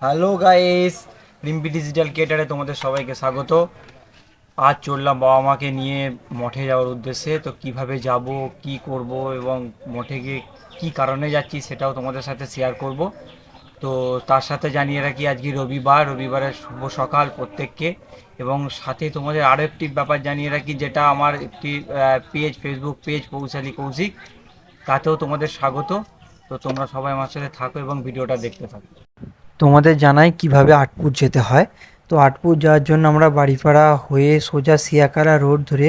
Hello guys, Rimpi digital কেটারে তোমাদের সবাইকে স্বাগত। আজ চললাম বাবা মাকে নিয়ে মঠে যাওয়ার উদ্দেশ্যে। তো কিভাবে যাব, কি করব এবং মঠে গিয়ে কী কারণে যাচ্ছি সেটাও তোমাদের সাথে শেয়ার করব। তো তার সাথে জানিয়ে রাখি আজকে রবিবারের শুভ সকাল প্রত্যেককে। এবং সাথে তোমাদের আরও একটি ব্যাপার জানিয়ে রাখি, যেটা আমার একটি ফেসবুক পেজ পৌশালী কৌশিক, তাতেও তোমাদের স্বাগত। তো তোমরা সবাই আমার সাথে থাকো এবং ভিডিওটা দেখতে থাকো। তোমাদের জানাই কিভাবে আটপুর যেতে হয়। তো আটপুর যাওয়ার জন্য আমরা বাড়িপাড়া হয়ে সোজা সিয়াকালা রোড ধরে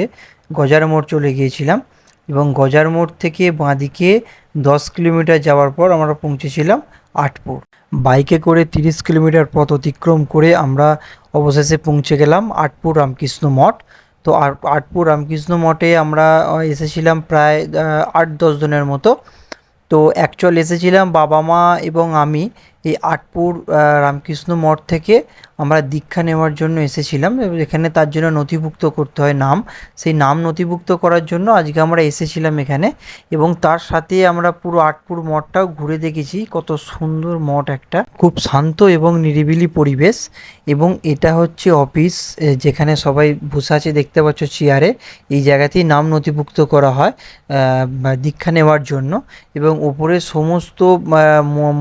গজার মোড় চলে গিয়েছিলাম, এবং গজার মোড় থেকে বাঁদিকে 10 কিলোমিটার যাওয়ার পর আমরা পৌঁছেছিলাম আটপুর। বাইকে করে 30 কিলোমিটার পথ অতিক্রম করে আমরা অবশেষে পৌঁছে গেলাম আটপুর রামকৃষ্ণ মঠ। তো আটপুর রামকৃষ্ণ মঠে আমরা এসেছিলাম প্রায় 8-10 জনের মতো। তো অ্যাকচুয়াল এসেছিলাম বাবা মা এবং আমি। এই আটপুর রামকৃষ্ণ মঠ থেকে আমরা দীক্ষা নেওয়ার জন্য এসেছিলাম, এবং এখানে তার জন্য নথিভুক্ত করতে হয় নাম। সেই নাম নথিভুক্ত করার জন্য আজকে আমরা এসেছিলাম এখানে, এবং তার সাথে আমরা পুরো আটপুর মঠটাও ঘুরে দেখেছি। কত সুন্দর মঠ, একটা খুব শান্ত এবং নিরিবিলি পরিবেশ। এবং এটা হচ্ছে অফিস, যেখানে সবাই বসে আছে দেখতে পাচ্ছ চেয়ারে। এই জায়গাতেই নাম নথিভুক্ত করা হয় দীক্ষা নেওয়ার জন্য। এবং উপরে সমস্ত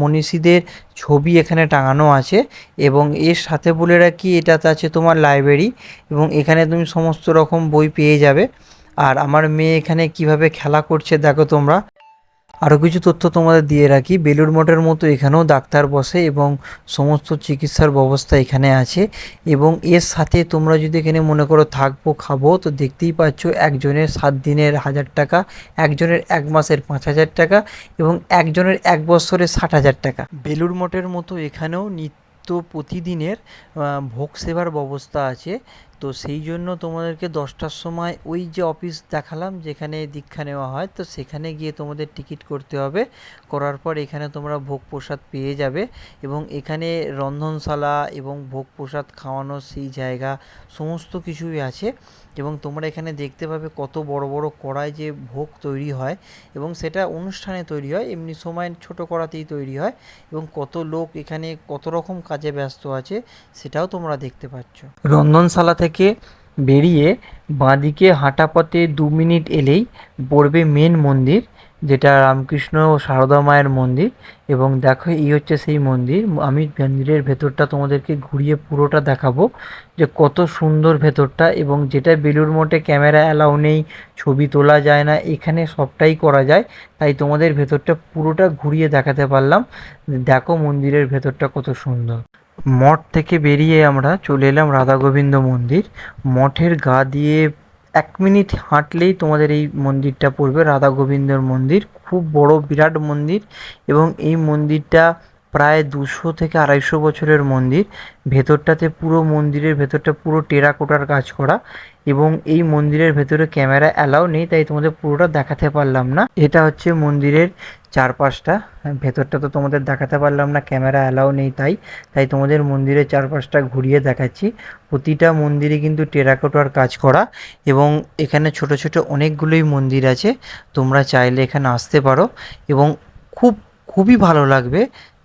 মনীষীদের ছবি এখানে টাঙানো আছে। এবং এর সাথে বলে রাখি, এটাতে আছে তোমার লাইব্রেরি, এবং এখানে তুমি সমস্ত রকম বই পেয়ে যাবে। আর আমার মেয়ে এখানে কিভাবে খেলা করছে দেখো তোমরা। আরও কিছু তথ্য তোমাদের দিয়ে রাখি, বেলুড় মঠের মতো এখানেও ডাক্তার বসে এবং সমস্ত চিকিৎসার ব্যবস্থা এখানে আছে। এবং এর সাথে তোমরা যদি এখানে মনে করো থাকবো খাবো, তো দেখতেই পাচ্ছ একজনের 7 দিনের 1000 টাকা, একজনের 1 মাসের 5000 টাকা, এবং একজনের 1 বছরের 60,000 টাকা। বেলুড় মঠের মতো এখানেও নিত্য প্রতিদিনের ভোগ সেবার ব্যবস্থা আছে। তো সেই জন্য তোমাদেরকে 10টার সময় ওই যে অফিস দেখালাম যেখানে দীক্ষা নেওয়া হয়, তো সেখানে গিয়ে তোমাদের টিকিট করতে হবে। করার পর এখানে তোমরা ভোগ প্রসাদ পেয়ে যাবে। এবং এখানে রন্ধনশালা এবং ভোগ প্রসাদ খাওয়ানোর সেই জায়গা সমস্ত কিছুই আছে। এবং তোমরা এখানে দেখতে পাবে কত বড় বড় কড়াই যে ভোগ তৈরি হয়, এবং সেটা অনুষ্ঠানে তৈরি হয়, এমনি সময় ছোট কড়াতেই তৈরি হয়। এবং কত লোক এখানে কত রকম কাজে ব্যস্ত আছে সেটাও তোমরা দেখতে পাচ্ছ। রন্ধনশালা থেকে বেরিয়ে বাঁদিকে হাঁটা পথে 2 মিনিট এলেই পড়বে মেন মন্দির, যেটা রামকৃষ্ণ ও সারদা মায়ের মন্দির। এবং দেখো এই হচ্ছে সেই মন্দির। আমি মন্দিরের ভেতরটা তোমাদেরকে ঘুরিয়ে পুরোটা দেখাবো যে কত সুন্দর ভেতরটা। এবং যেটা বেলুড় মঠে ক্যামেরা অ্যালাউ নেই, ছবি তোলা যায় না, এখানে সবটাই করা যায়। তাই তোমাদের ভেতরটা পুরোটা ঘুরিয়ে দেখাতে পারলাম। দেখো মন্দিরের ভেতরটা কত সুন্দর। মঠ থেকে বেরিয়ে আমরা চলে এলাম রাধা গোবিন্দ মন্দির। মঠের গা দিয়ে 1 মিনিট হাঁটলেই তোমাদের এই মন্দিরটা পড়বে, রাধা গোবিন্দর মন্দির। খুব বড় বিরাট মন্দির, এবং এই মন্দিরটা প্রায় 200 থেকে 250 বছরের মন্দির। ভেতরটাতে পুরো মন্দিরের ভেতরটা পুরো টেরাকোটার কাজ করা। এবং এই মন্দিরের ভেতরে ক্যামেরা অ্যালাউ নেই, তাই তোমাদের পুরোটা দেখাতে পারলাম না। এটা হচ্ছে মন্দিরের চারপাশটা। ভেতরটা তো তোমাদের দেখাতে পারলাম না, ক্যামেরা অ্যালাউ নেই, তাই তাই তোমাদের মন্দিরের চারপাশটা ঘুরিয়ে দেখাচ্ছি। প্রতিটা মন্দিরে কিন্তু টেরাকোটার কাজ করা। এবং এখানে ছোট ছোট অনেকগুলোই মন্দির আছে, তোমরা চাইলে এখানে আসতে পারো। এবং খুবই ভালো লাগবে,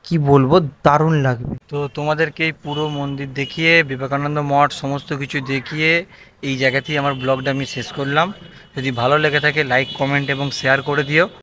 কি বলবো, দারুণ লাগবে। তো তোমাদেরকে এই পুরো মন্দির দেখিয়ে, বিবেকানন্দ মঠ সমস্ত কিছু দেখিয়ে এই জায়গাতেই আমার ব্লগটা আমি শেষ করলাম। যদি ভালো লেগে থাকে লাইক, কমেন্ট এবং শেয়ার করে দিও।